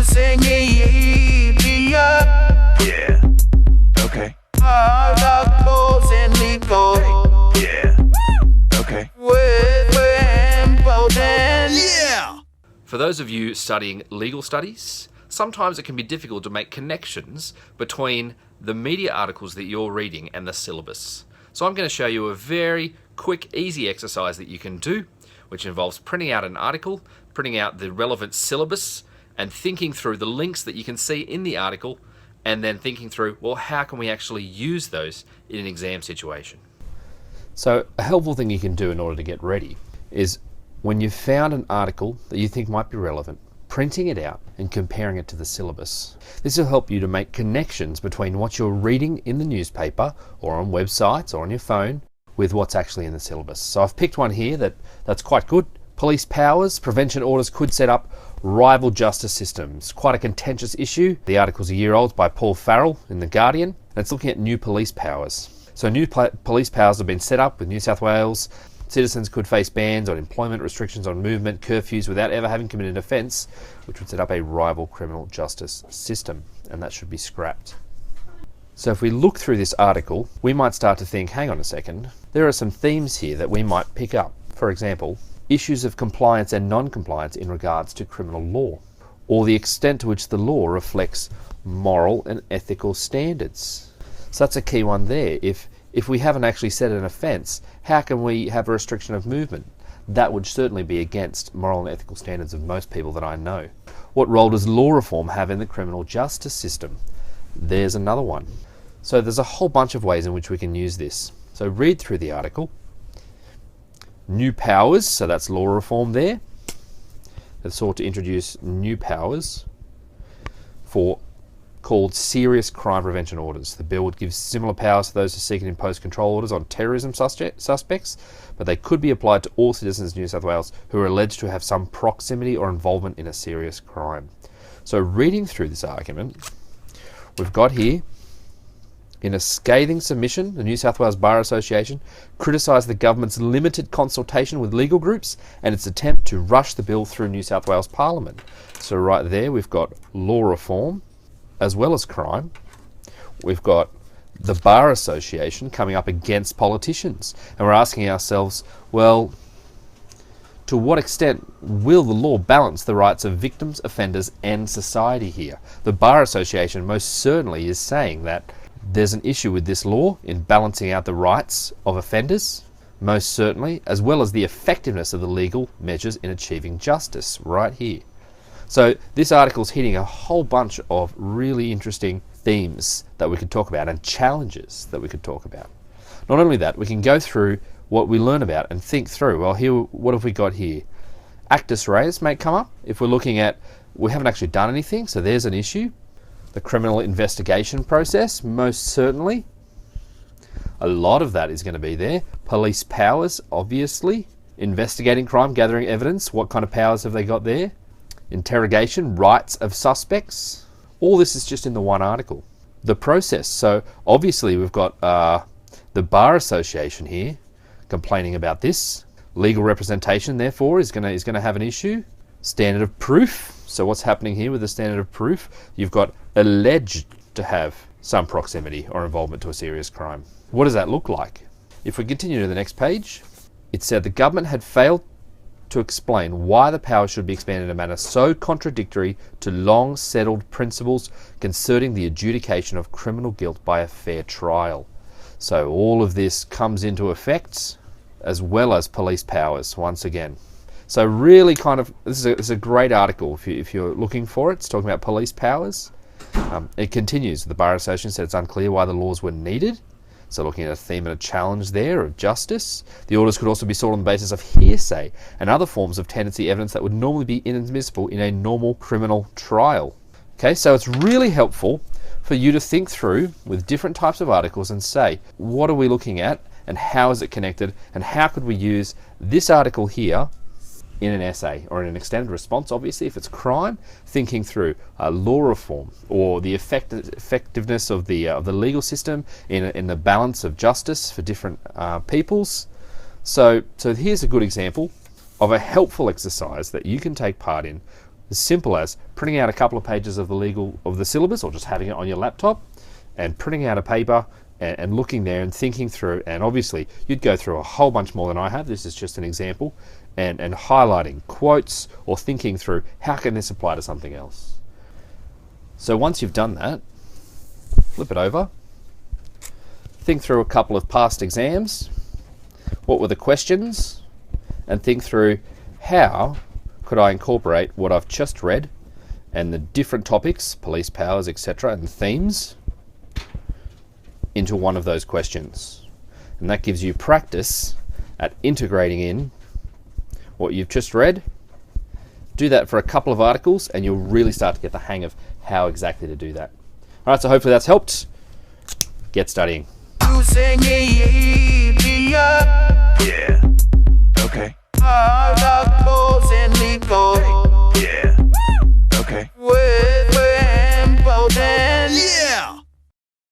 using media. Yeah. Okay. Yeah. Okay. With Wimble. Yeah. For those of you studying legal studies, sometimes it can be difficult to make connections between the media articles that you're reading and the syllabus. So I'm going to show you a very quick, easy exercise that you can do, which involves printing out an article, printing out the relevant syllabus, and thinking through the links that you can see in the article, and then thinking through, well, how can we actually use those in an exam situation? So a helpful thing you can do in order to get ready is when you've found an article that you think might be relevant, printing it out and comparing it to the syllabus. This will help you to make connections between what you're reading in the newspaper or on websites or on your phone with what's actually in the syllabus. So I've picked one here that's quite good. Police powers, prevention orders could set up rival justice systems. Quite a contentious issue. The article's a year old by Paul Farrell in The Guardian. And it's looking at new police powers. So new police powers have been set up with New South Wales. Citizens could face bans on employment, restrictions on movement, curfews without ever having committed an offence, which would set up a rival criminal justice system, and that should be scrapped. So if we look through this article, we might start to think, hang on a second, there are some themes here that we might pick up. For example, issues of compliance and non-compliance in regards to criminal law, or the extent to which the law reflects moral and ethical standards. So that's a key one there. If we haven't actually set an offence, how can we have a restriction of movement? That would certainly be against moral and ethical standards of most people that I know. What role does law reform have in the criminal justice system? There's another one. So there's a whole bunch of ways in which we can use this. So read through the article. New powers, so that's law reform there. They've sought to introduce new powers called serious crime prevention orders. The bill would give similar powers to those who seek and impose control orders on terrorism suspects, but they could be applied to all citizens of New South Wales who are alleged to have some proximity or involvement in a serious crime. So reading through this argument, we've got here, in a scathing submission, the New South Wales Bar Association criticised the government's limited consultation with legal groups and its attempt to rush the bill through New South Wales Parliament. So right there we've got law reform as well as crime. We've got the Bar Association coming up against politicians, and we're asking ourselves, well, to what extent will the law balance the rights of victims, offenders and society here? The Bar Association most certainly is saying that there's an issue with this law in balancing out the rights of offenders, most certainly, as well as the effectiveness of the legal measures in achieving justice right here. So this article's hitting a whole bunch of really interesting themes that we could talk about and challenges that we could talk about. Not only that, we can go through what we learn about and think through, well, here, what have we got here? Actus reus may come up if we're looking at, we haven't actually done anything, so there's an issue. The criminal investigation process, most certainly. A lot of that is going to be there. Police powers, obviously. Investigating crime, gathering evidence, what kind of powers have they got there? Interrogation, rights of suspects. All this is just in the one article. The process, so obviously we've got the Bar Association here complaining about this. Legal representation, therefore, is going to have an issue. Standard of proof. So what's happening here with the standard of proof? You've got alleged to have some proximity or involvement to a serious crime. What does that look like? If we continue to the next page, it said the government had failed to explain why the power should be expanded in a manner so contradictory to long settled principles concerning the adjudication of criminal guilt by a fair trial. So all of this comes into effect, as well as police powers once again. So really this is a great article if you're looking for it. It's talking about police powers. It continues. The Bar Association said it's unclear why the laws were needed. So looking at a theme and a challenge there of justice. The orders could also be sought on the basis of hearsay and other forms of tendency evidence that would normally be inadmissible in a normal criminal trial. Okay, so it's really helpful for you to think through with different types of articles and say, what are we looking at and how is it connected and how could we use this article here in an essay or in an extended response, obviously, if it's crime, thinking through law reform or the effectiveness of the legal system in the balance of justice for different peoples. So here's a good example of a helpful exercise that you can take part in As simple as printing out a couple of pages of the syllabus, or just having it on your laptop and printing out a paper and looking there and thinking through. And obviously you'd go through a whole bunch more than I have. This is just an example, and highlighting quotes or thinking through how can this apply to something else. So once you've done that, flip it over, think through a couple of past exams, what were the questions, and think through how could I incorporate what I've just read and the different topics, police powers, etc., and themes into one of those questions. And that gives you practice at integrating in what you've just read. Do that for a couple of articles and you'll really start to get the hang of how exactly to do that. All right, so hopefully that's helped. Get studying. Yeah. Okay. Yeah.